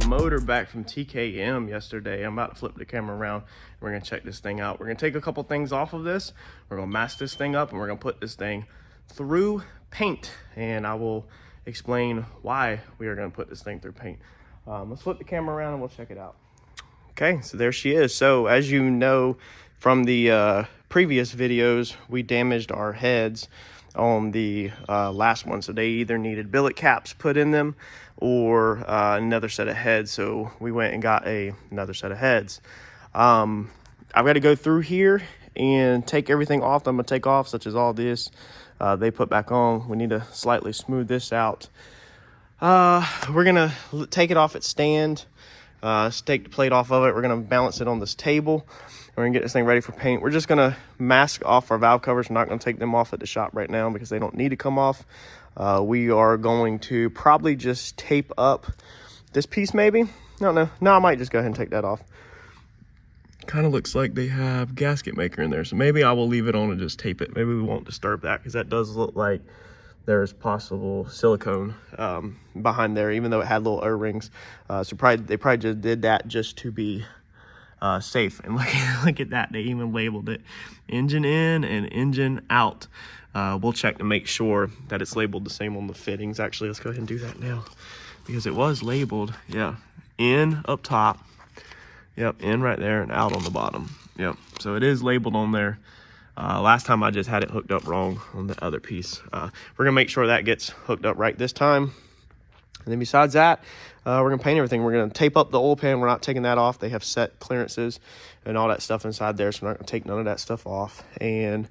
Motor back from TKM yesterday. I'm about to flip the camera around. We're gonna check this thing out. We're gonna take a couple things off of this. We're gonna mask this thing up and we're gonna put this thing through paint, and I will explain why we are gonna put this thing through paint. Let's flip the camera around and we'll check it out. Okay, so there she is. So as you know from the previous videos, we damaged our heads on the last one, so they either needed billet caps put in them or another set of heads, so we went and got another set of heads. I've got to go through here and take everything off. I'm gonna take off, such as all this they put back on. We need to slightly smooth this out. We're gonna take it off its stand, take the plate off of it. We're gonna balance it on this table. We're gonna get this thing ready for paint. We're just gonna mask off our valve covers. We're not gonna take them off at the shop right now because they don't need to come off. We are going to probably just tape up this piece, maybe. No, I might just go ahead and take that off. Kind of looks like they have gasket maker in there, so maybe I will leave it on and just tape it. Maybe we won't disturb that because that does look like there's possible silicone behind there, even though it had little O-rings. So they probably just did that just to be safe. And look at that, they even labeled it engine in and engine out. We'll check to make sure that it's labeled the same on the fittings. Actually, let's go ahead and do that now because it was labeled, yeah, in up top, yep, in right there, and out on the bottom. Yep, so it is labeled on there. Last time I just had it hooked up wrong on the other piece. We're gonna make sure that gets hooked up right this time. And then besides that, we're gonna paint everything. We're gonna tape up the oil pan. We're not taking that off. They have set clearances and all that stuff inside there, so we're not gonna take none of that stuff off. And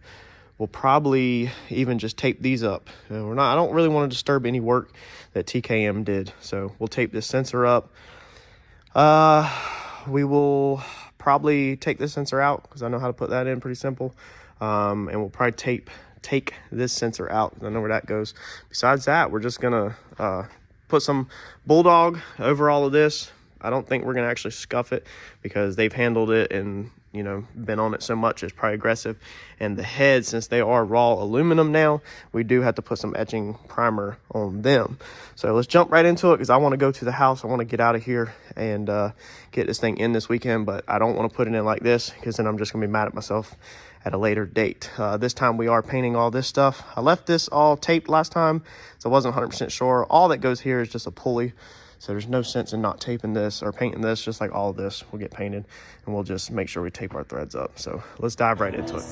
we'll probably even just tape these up. I don't really want to disturb any work that TKM did, so we'll tape this sensor up. We will probably take this sensor out because I know how to put that in, pretty simple. And we'll probably take this sensor out because I know where that goes. Besides that, we're just gonna put some Bulldog over all of this. I don't think we're gonna actually scuff it because they've handled it and, you know, been on it so much, it's probably aggressive. And the heads, since they are raw aluminum now, we do have to put some etching primer on them. So let's jump right into it because I want to go to the house. I want to get out of here and get this thing in this weekend, but I don't want to put it in like this because then I'm just gonna be mad at myself at a later date. This time we are painting all this stuff. I left this all taped last time, so I wasn't 100% sure. All that goes here is just a pulley. So there's no sense in not taping this or painting this. Just like all of this will get painted, and we'll just make sure we tape our threads up. So let's dive right into it.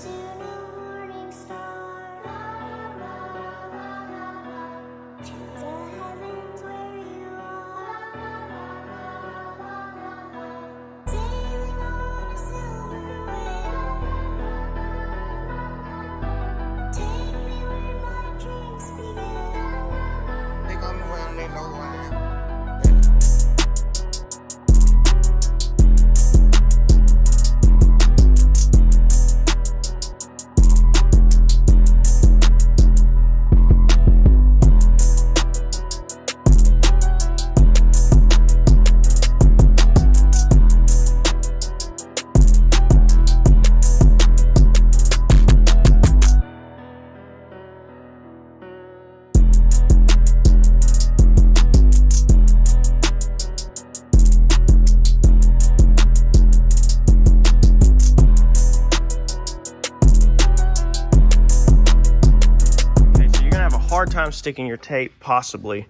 Time sticking your tape, possibly.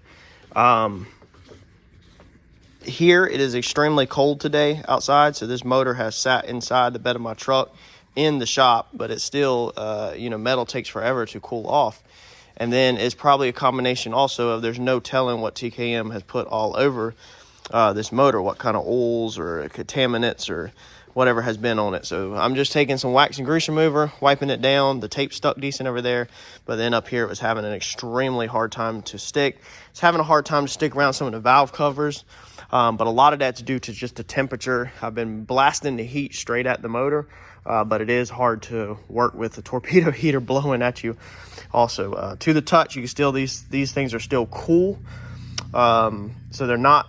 Here it is extremely cold today outside, so this motor has sat inside the bed of my truck in the shop, but it's still you know, metal takes forever to cool off. And then it's probably a combination also of there's no telling what TKM has put all over this motor, what kind of oils or contaminants or whatever has been on it. So I'm just taking some wax and grease remover, wiping it down. The tape stuck decent over there, but then up here it was having an extremely hard time to stick. It's having a hard time to stick around some of the valve covers, but a lot of that's due to just the temperature. I've been blasting the heat straight at the motor, but it is hard to work with the torpedo heater blowing at you. Also, to the touch, you can still, these things are still cool. So they're not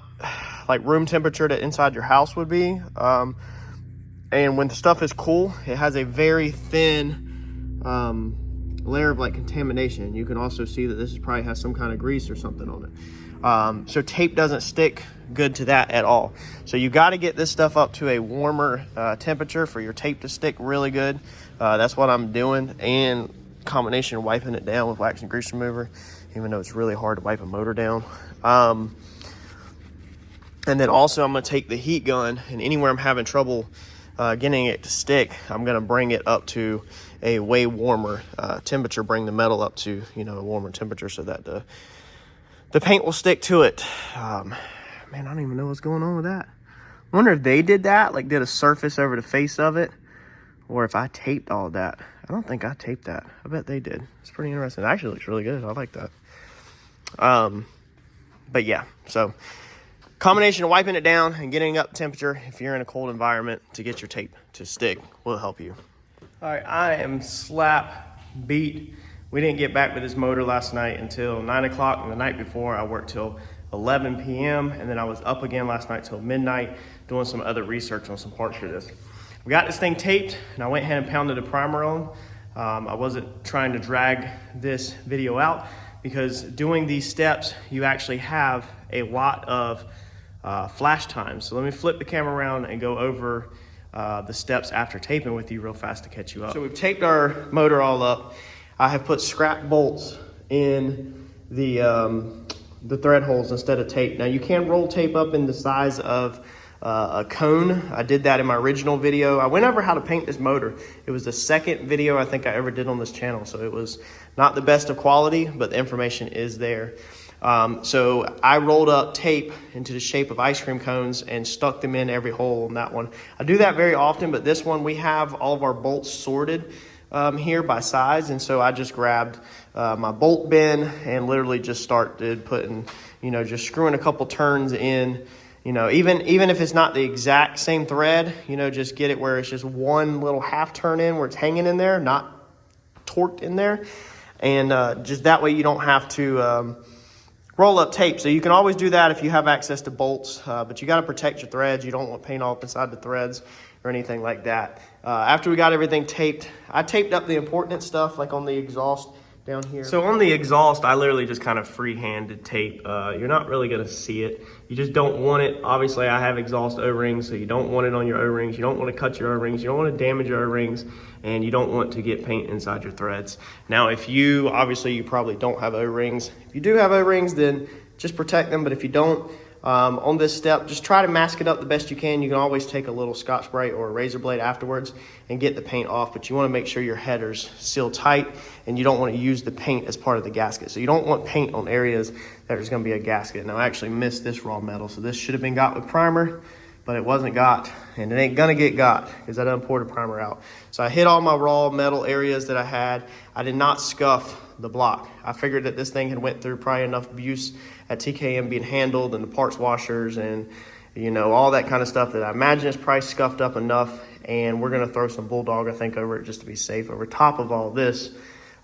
like room temperature that inside your house would be. And when the stuff is cool, it has a very thin layer of like contamination. You can also see that this probably has some kind of grease or something on it. So tape doesn't stick good to that at all. So you got to get this stuff up to a warmer temperature for your tape to stick really good. That's what I'm doing, and combination of wiping it down with wax and grease remover, even though it's really hard to wipe a motor down. And then also I'm going to take the heat gun, and anywhere I'm having trouble getting it to stick, I'm going to bring it up to a way warmer temperature, bring the metal up to, you know, a warmer temperature so that the paint will stick to it. Man, I don't even know what's going on with that. I wonder if they did that, like did a surface over the face of it, or if I taped all that. I don't think I taped that. I bet they did. It's pretty interesting. It actually looks really good. I like that. But yeah, so combination of wiping it down and getting up temperature if you're in a cold environment to get your tape to stick will help you. All right, I am slap beat. We didn't get back with this motor last night until 9 o'clock, and the night before I worked till 11 p.m. and then I was up again last night till midnight doing some other research on some parts for this. We got this thing taped, and I went ahead and pounded a primer on. I wasn't trying to drag this video out because doing these steps, you actually have a lot of flash time. So let me flip the camera around and go over the steps after taping with you real fast to catch you up. So we've taped our motor all up. I have put scrap bolts in the thread holes instead of tape. Now you can roll tape up in the size of a cone. I did that in my original video. I went over how to paint this motor. It was the second video I think I ever did on this channel, so it was not the best of quality, but the information is there. So I rolled up tape into the shape of ice cream cones and stuck them in every hole on that one. I do that very often, but this one we have all of our bolts sorted here by size, and so I just grabbed my bolt bin and literally just started putting, you know, just screwing a couple turns in. You know, even if it's not the exact same thread, you know, just get it where it's just one little half turn in where it's hanging in there, not torqued in there. And just that way you don't have to roll up tape. So you can always do that if you have access to bolts, but you got to protect your threads. You don't want paint all up inside the threads or anything like that. After we got everything taped, I taped up the important stuff like on the exhaust down here. So on the exhaust, I literally just kind of free-handed tape. You're not really gonna see it. You just don't want it. Obviously, I have exhaust O-rings, so you don't want it on your O-rings. You don't want to cut your O-rings. You don't want to damage your O-rings, and you don't want to get paint inside your threads. Now, if you, obviously, you probably don't have O-rings. If you do have O-rings, then just protect them. But if you don't, on this step, just try to mask it up the best you can. You can always take a little Scotch-Brite or a razor blade afterwards and get the paint off, but you want to make sure your header's sealed tight, and you don't want to use the paint as part of the gasket. So you don't want paint on areas that there's going to be a gasket. Now, I actually missed this raw metal, so this should have been got with primer, but it wasn't got, and it ain't going to get got because I done poured the primer out. So I hit all my raw metal areas that I had. I did not scuff the block. I figured that this thing had went through probably enough abuse at TKM being handled and the parts washers and, you know, all that kind of stuff that I imagine is probably scuffed up enough. And we're going to throw some Bulldog, I think, over it just to be safe over top of all this.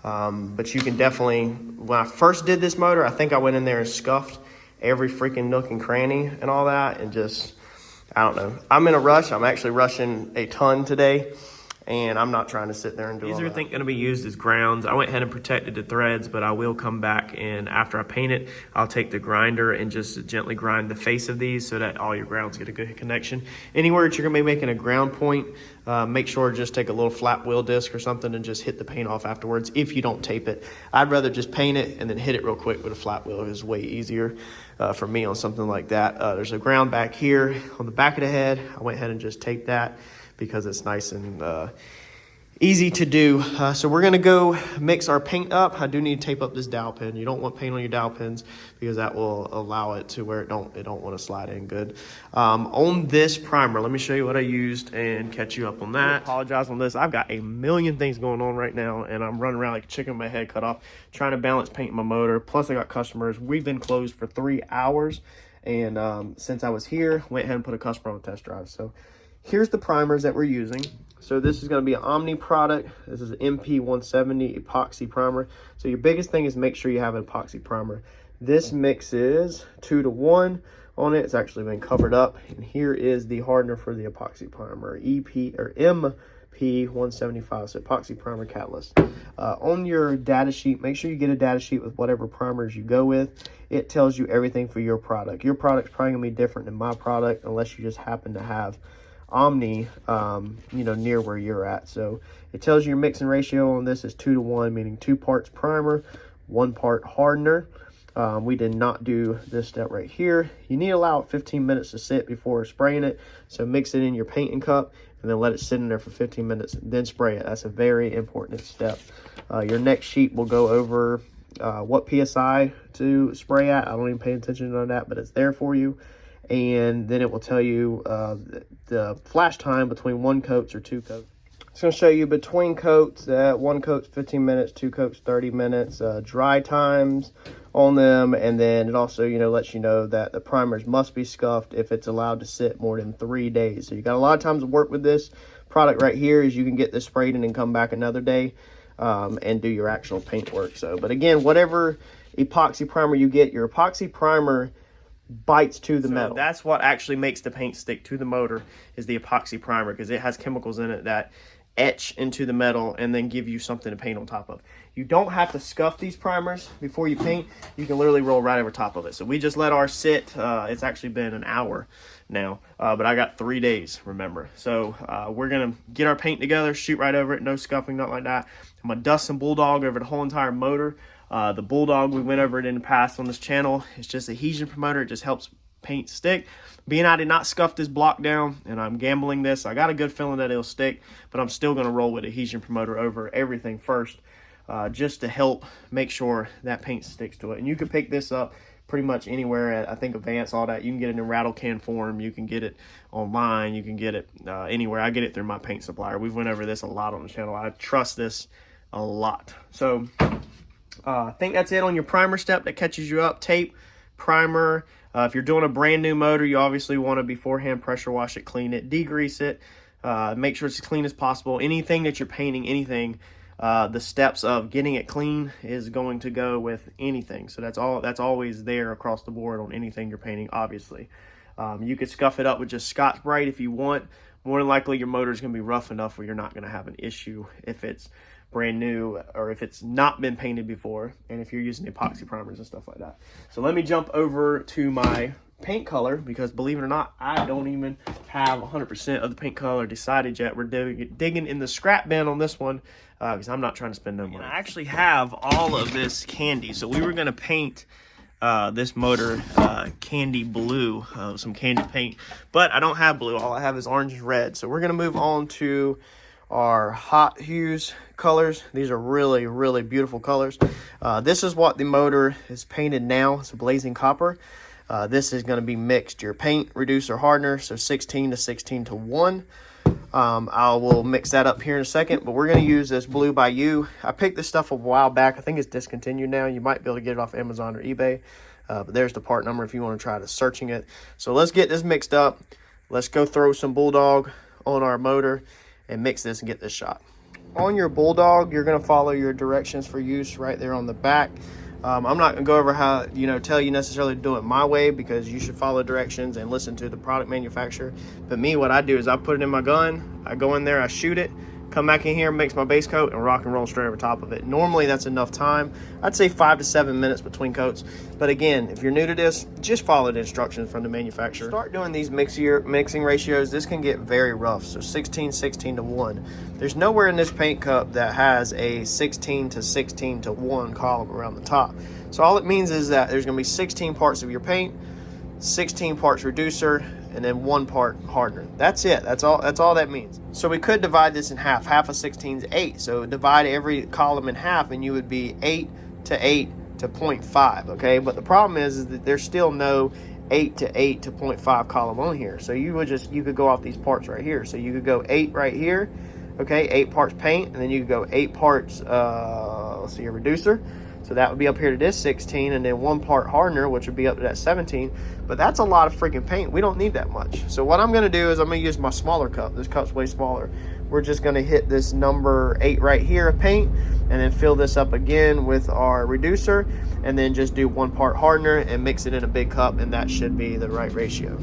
But you can definitely, when I first did this motor, I think I went in there and scuffed every freaking nook and cranny and all that, and just, I don't know. I'm in a rush. I'm actually rushing a ton today, and I'm not trying to sit there and do all that. These are, I think, going to be used as grounds. I went ahead and protected the threads, but I will come back, and after I paint it, I'll take the grinder and just gently grind the face of these so that all your grounds get a good connection. Anywhere that you're going to be making a ground point, make sure to just take a little flat wheel disc or something and just hit the paint off afterwards if you don't tape it. I'd rather just paint it and then hit it real quick with a flat wheel. It's way easier for me on something like that. There's a ground back here on the back of the head. I went ahead and just taped that because it's nice and easy to do. So we're gonna go mix our paint up. I do need to tape up this dowel pin. You don't want paint on your dowel pins because that will allow it to where it don't want to slide in good. On this primer, let me show you what I used and catch you up on that. I apologize on this. I've got a million things going on right now and I'm running around like a chicken with my head cut off, trying to balance paint in my motor. Plus I got customers. We've been closed for 3 hours. And since I was here, went ahead and put a customer on a test drive. So here's the primers that we're using. So this is going to be an Omni product. This is an MP170 epoxy primer. So your biggest thing is make sure you have an epoxy primer. This mix is 2-to-1 on it. It's actually been covered up. And here is the hardener for the epoxy primer, MP175, so epoxy primer catalyst. On your data sheet, make sure you get a data sheet with whatever primers you go with. It tells you everything for your product. Your product's probably going to be different than my product unless you just happen to have Omni, near where you're at. So it tells you your mixing ratio on this is 2-to-1, meaning 2 parts primer, 1 part hardener. We did not do this step right here. You need to allow it 15 minutes to sit before spraying it. So mix it in your painting cup and then let it sit in there for 15 minutes, then spray it. That's a very important step. Your next sheet will go over what PSI to spray at. I don't even pay attention to that, but it's there for you. And then it will tell you the flash time between 1 coats or 2 coats. It's going to show you between coats that 1 coat's 15 minutes, 2 coats 30 minutes, dry times on them, and then it also lets you know that the primers must be scuffed if it's allowed to sit more than 3 days. So you got a lot of times to work with this product right here. Is you can get this sprayed and then come back another day and do your actual paint work. So, but again, whatever epoxy primer you get, your epoxy primer bites to the metal. That's what actually makes the paint stick to the motor, is the epoxy primer, because it has chemicals in it that etch into the metal and then give you something to paint on top of. You don't have to scuff these primers before you paint. You can literally roll right over top of it. So we just let ours sit. It's actually been an hour now, but I got 3 days, remember. So we're gonna get our paint together, shoot right over it, no scuffing, nothing like that. I'm gonna dust some Bulldog over the whole entire motor. The Bulldog, we went over it in the past on this channel. It's just adhesion promoter. It just helps paint stick. Being I did not scuff this block down and I'm gambling this, I got a good feeling that it'll stick, but I'm still going to roll with adhesion promoter over everything first, just to help make sure that paint sticks to it. And you can pick this up pretty much anywhere at, I think, Advance, all that. You can get it in rattle can form. You can get it online. You can get it anywhere. I get it through my paint supplier. We've went over this a lot on the channel. I trust this a lot. So I think that's it on your primer step that catches you up. Tape, primer. If you're doing a brand new motor, you obviously want to beforehand pressure wash it, clean it, degrease it, make sure it's as clean as possible. Anything that you're painting, the steps of getting it clean is going to go with anything. So that's always there across the board on anything you're painting, obviously. You could scuff it up with just Scotch-Brite if you want. More than likely your motor is going to be rough enough where you're not going to have an issue if it's brand new or if it's not been painted before, and if you're using epoxy primers and stuff like that. So let me jump over to my paint color, because believe it or not, I don't even have 100% of the paint color decided yet. We're digging in the scrap bin on this one because I'm not trying to spend no money. And I actually have all of this candy. So we were going to paint this motor candy blue, some candy paint, but I don't have blue. All I have is orange and red. So we're going to move on to our hot hues colors. These are really, really beautiful colors. This is what the motor is painted now. It's a blazing copper. This is going to be mixed, your paint, reducer, hardener, so 16 to 16 to 1. I will mix that up here in a second, but we're going to use this Blue by You. I picked this stuff a while back. I think it's discontinued now. You might be able to get it off Amazon or eBay, but there's the part number if you want to try to searching it. So let's get this mixed up. Let's go throw some Bulldog on our motor and mix this and get this shot. On your Bulldog, you're going to follow your directions for use right there on the back. I'm not going to go over how, tell you necessarily to do it my way, because you should follow directions and listen to the product manufacturer. But me, what I do is I put it in my gun, I go in there, I shoot it, come back in here, mix my base coat, and rock and roll straight over top of it. Normally that's enough time. I'd say 5 to 7 minutes between coats. But again, if you're new to this, just follow the instructions from the manufacturer. Start doing these mixing ratios. This can get very rough. So 16, 16 to 1. There's nowhere in this paint cup that has a 16 to 16 to 1 column around the top. So all it means is that there's going to be 16 parts of your paint, 16 parts reducer, and then 1 part hardener. That's it. That's all that means. So we could divide this in half. Half of 16 is 8. So divide every column in half, and you would be 8 to 8 to 0.5. Okay, but the problem is that there's still no 8 to 8 to 0.5 column on here. So you could go off these parts right here. So you could go 8 right here. Okay, 8 parts paint, and then you could go 8 parts. Let's see, a reducer. So that would be up here to this 16, and then 1 part hardener, which would be up to that 17. But that's a lot of freaking paint. We don't need that much. So what I'm going to do is I'm going to use my smaller cup. This cup's way smaller. We're just going to hit this number 8 right here of paint, and then fill this up again with our reducer, and then just do 1 part hardener and mix it in a big cup, and that should be the right ratio.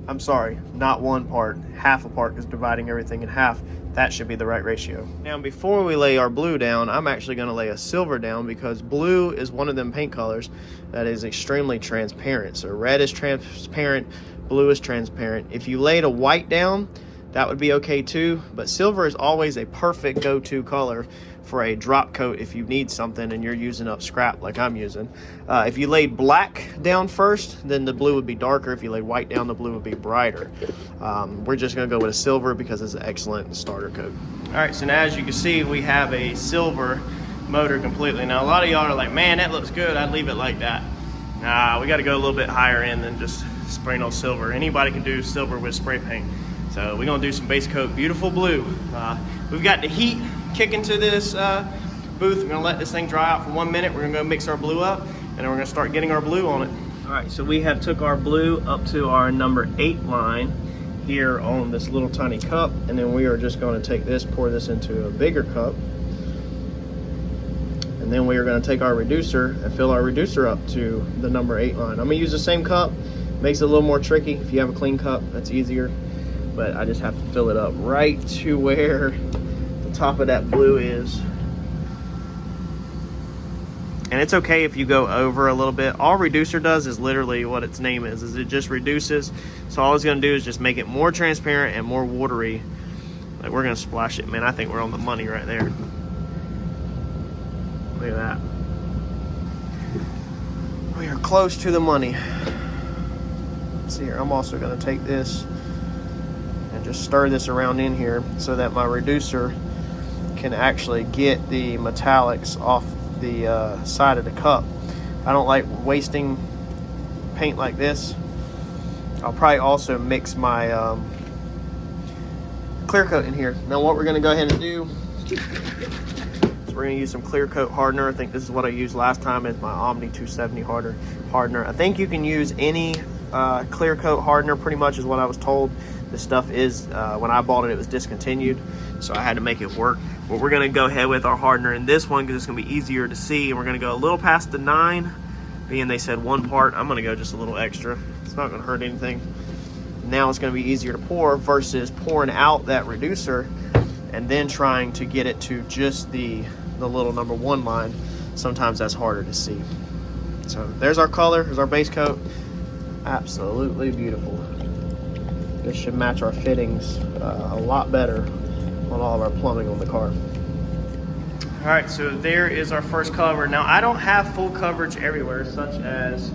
I'm sorry, not 1 part, half a part, because dividing everything in half, that should be the right ratio. Now, before we lay our blue down, I'm actually going to lay a silver down, because blue is one of them paint colors that is extremely transparent. So red is transparent, blue is transparent. If you laid a white down, that would be okay too, but silver is always a perfect go-to color for a drop coat if you need something and you're using up scrap like I'm using. If you laid black down first, then the blue would be darker. If you laid white down, the blue would be brighter. We're just gonna go with a silver because it's an excellent starter coat. All right, so now as you can see, we have a silver motor completely. Now, a lot of y'all are like, man, that looks good, I'd leave it like that. Nah, we gotta go a little bit higher in than just spraying on silver. Anybody can do silver with spray paint. So we're gonna do some base coat, beautiful blue. We've got the heat kicking to this booth. We're gonna let this thing dry out for 1 minute. We're gonna go mix our blue up, and then we're gonna start getting our blue on it. All right, so we have took our blue up to our number 8 line here on this little tiny cup, and then we are just gonna take this, pour this into a bigger cup, and then we are gonna take our reducer and fill our reducer up to the number 8 line. I'm gonna use the same cup. Makes it a little more tricky. If you have a clean cup, that's easier, but I just have to fill it up right to where the top of that blue is. And it's okay if you go over a little bit. All reducer does is literally what its name is it just reduces. So all it's gonna do is just make it more transparent and more watery. Like, we're gonna splash it, man. I think we're on the money right there. Look at that. We are close to the money. Let's see here, I'm also gonna take this and just stir this around in here so that my reducer can actually get the metallics off the side of the cup. I don't like wasting paint like this. I'll probably also mix my clear coat in here. Now what we're going to go ahead and do is we're going to use some clear coat hardener. I think this is what I used last time. It's my Omni 270 hardener. I think you can use any clear coat hardener, pretty much is what I was told. This stuff is, when I bought it, it was discontinued, so I had to make it work. But we're gonna go ahead with our hardener in this one because it's gonna be easier to see, and we're gonna go a little past the 9, being they said 1 part. I'm gonna go just a little extra. It's not gonna hurt anything. Now it's gonna be easier to pour versus pouring out that reducer and then trying to get it to just the little number 1 line. Sometimes that's harder to see. So there's our color, there's our base coat. Absolutely beautiful. This should match our fittings a lot better on all of our plumbing on the car. All right, so there is our first cover. Now, I don't have full coverage everywhere, such as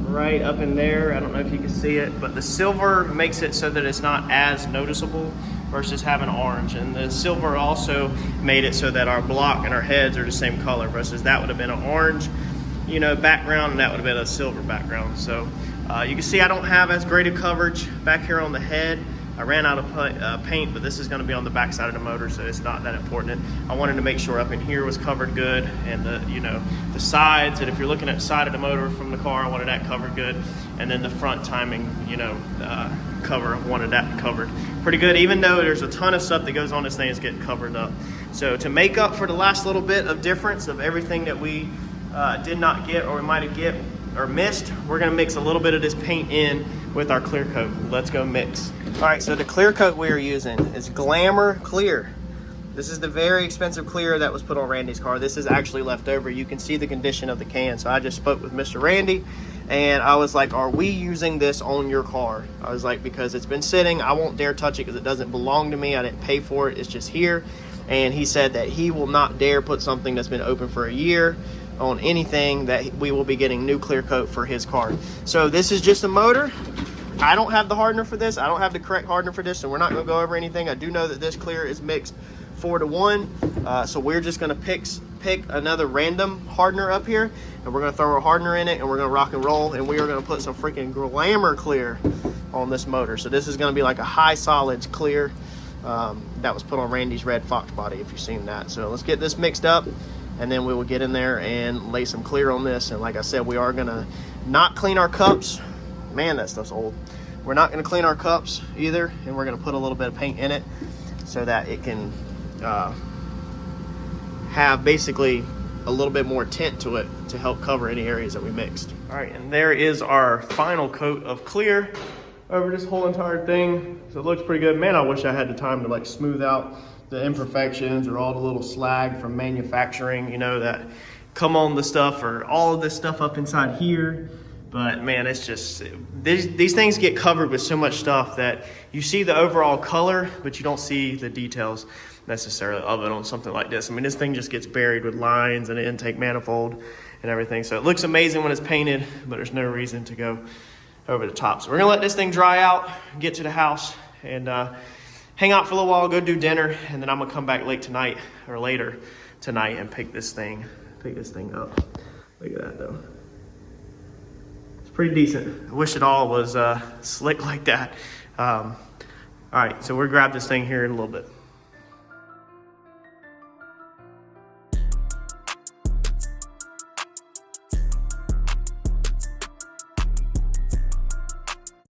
right up in there. I don't know if you can see it, but the silver makes it so that it's not as noticeable versus having orange. And the silver also made it so that our block and our heads are the same color versus that would have been an orange, you know, background, and that would have been a silver background. So you can see I don't have as great a coverage back here on the head. I ran out of paint, but this is going to be on the back side of the motor, so it's not that important. I wanted to make sure up in here was covered good, and the sides, and if you're looking at the side of the motor from the car, I wanted that covered good, and then the front timing, cover, I wanted that covered pretty good, even though there's a ton of stuff that goes on this thing is getting covered up. So to make up for the last little bit of difference of everything that we did not get, or we might have get or missed, we're going to mix a little bit of this paint in with our clear coat. Let's go mix. All right, so the clear coat we are using is Glamour Clear. This is the very expensive clear that was put on Randy's car. This is actually left over. You can see the condition of the can. So I just spoke with Mr. Randy, and I was like, are we using this on your car? I was like, because it's been sitting, I won't dare touch it because it doesn't belong to me. I didn't pay for it, it's just here. And he said that he will not dare put something that's been open for a year on anything, that we will be getting new clear coat for his car. So this is just a motor. I don't have the hardener for this. I don't have the correct hardener for this, so we're not gonna go over anything. I do know that this clear is mixed 4-to-1, so we're just gonna pick another random hardener up here, and we're gonna throw a hardener in it, and we're gonna rock and roll, and we are gonna put some freaking Glamour clear on this motor. So this is gonna be like a high solids clear that was put on Randy's red Fox body, if you've seen that. So let's get this mixed up, and then we will get in there and lay some clear on this. And like I said, we are gonna not clean our cups. Man, that stuff's old. We're not gonna clean our cups either, and we're gonna put a little bit of paint in it so that it can have basically a little bit more tint to it to help cover any areas that we mixed. All right, and there is our final coat of clear over this whole entire thing. So it looks pretty good. Man, I wish I had the time to like smooth out the imperfections or all the little slag from manufacturing, you know, that come on the stuff, or all of this stuff up inside here. But man, it's just, these things get covered with so much stuff that you see the overall color, but you don't see the details necessarily of it on something like this. I mean, this thing just gets buried with lines and an intake manifold and everything. So it looks amazing when it's painted, but there's no reason to go over the top. So we're gonna let this thing dry out, get to the house, and hang out for a little while, go do dinner, and then I'm gonna come back later tonight and pick this thing up. Look at that though. It's pretty decent. I wish it all was slick like that. All right, so we'll grab this thing here in a little bit.